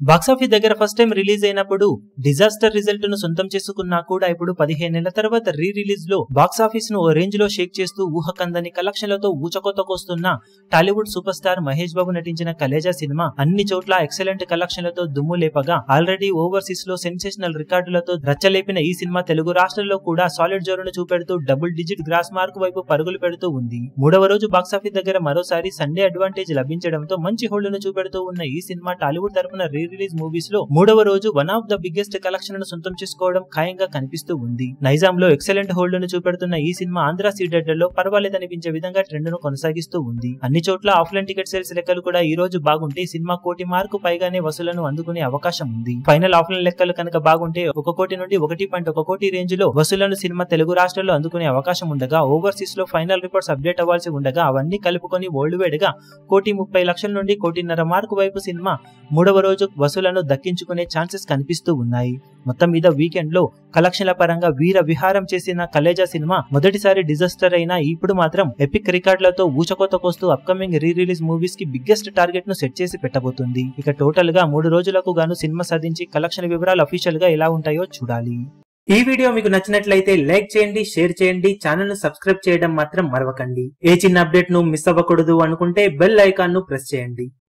Box office దగ్గర first time release అయినప్పుడు disaster result ను సొంతం చేసుకున్నా కూడా ఇప్పుడు 15 నెలల తర్వాత రీ రిలీజ్ లో బాక్సాఫీస్ ను ఓ రేంజ్ లో షేక్ చేస్తూ ఊహకందని కలెక్షన్లతో ఊచకొత్తకొస్తున్న టాలీవుడ్ సూపర్ స్టార్ మహేష్ బాబు నటించిన కలేజా సినిమా అన్ని చోట్ల ఎక్సలెంట్ కలెక్షన్లతో దుమ్ము లేపగా ఆల్రెడీ ఓవర్సీస్ లో సెన్సేషనల్ రికార్డులతో రచ్చలేపిన ఈ సినిమా తెలుగు రాష్ట్రాల్లో కూడా సాలిడ్ జోరును చూపెడుతూ డబుల్ డిజిట్ గ్రాస్ మార్క్ వైపు పరుగులు పెడుతూ ఉంది. మూడవ రోజు బాక్సాఫీస్ దగ్గర మరోసారి సండే అడ్వాంటేజ్ లభించడంతో మంచి హోల్డ్ ను చూపెడుతూ ఉన్న ఈ సినిమా టాలీవుడ్ తరపున రీ రిలీజ్ మూవీస్ లో మూడవ రోజు one of the biggest collection ను సొంతం చేసుకోవడం ఖాయంగా కనిపిస్తూ ఉంది. నైజాం లో ఎక్సలెంట్ హోల్డ్ ను చూపెడుతున్న ఈ సినిమా ఆంధ్ర సీడెడ్లలో పర్వాలేదనిపించే విధంగా ట్రెండ్ ను కొనసాగిస్తూ ఉంది. అన్ని చోట్ల ఆఫ్లైన్ టికెట్ సేల్స్ లెక్కలు కూడా ఈ రోజు బాగుంటే సినిమా 1 కోటి మార్కు పైగానే వసూలను అందుకునే అవకాశం ఉంది. ఫైనల్ ఆఫ్లైన్ లెక్కలు కనుక బాగుంటే 1 కోటి నుండి 1.1 కోటి రేంజ్ లో వసూలను సినిమా తెలుగు రాష్ట్రాల్లో అందుకునే అవకాశం ఉండగా ఓవర్సీస్ లో ఫైనల్ రిపోర్ట్స్ అప్డేట్ అవ్వాల్సి ఉండగా అవన్నీ కలుపుకొని వరల్డ్ వైడ్ గా 1,30,00,000 నుండి 1,50,00,000 మార్కు వైపు సినిమా మూడవ రోజు వసూలను దక్కించుకునే ఛాన్సెస్ కనిపిస్తూ ఉన్నాయి. మొత్తం మీద వీకెండ్ లో కలెక్షన్ల పరంగా వీర విహారం చేసిన కలేజా సినిమా మొదటిసారి డిజాస్టర్ అయినా ఇప్పుడు మాత్రం ఎపిక్ రికార్డులతో ఊచకోతకొస్తూ అప్కమింగ్ రీ రిలీజ్ మూవీస్ కి బిగ్గెస్ట్ టార్గెట్ ను సెట్ చేసి పెట్టబోతుంది. ఇక టోటల్ గా 3 రోజులకు గాను సినిమా సాధించి కలెక్షన్ వివరాలు అఫీషియల్ గా ఎలా ఉంటాయో చూడాలి. ఈ వీడియో మీకు నచ్చినట్లయితే లైక్ చేయండి, షేర్ చేయండి, ఛానల్ ను సబ్స్క్రైబ్ చేయడం మాత్రం మరవకండి. ఏ చిన్న అప్డేట్ ను మిస్ అవ్వకూడదు అనుకుంటే బెల్ ఐకాన్ ను ప్రెస్ చేయండి.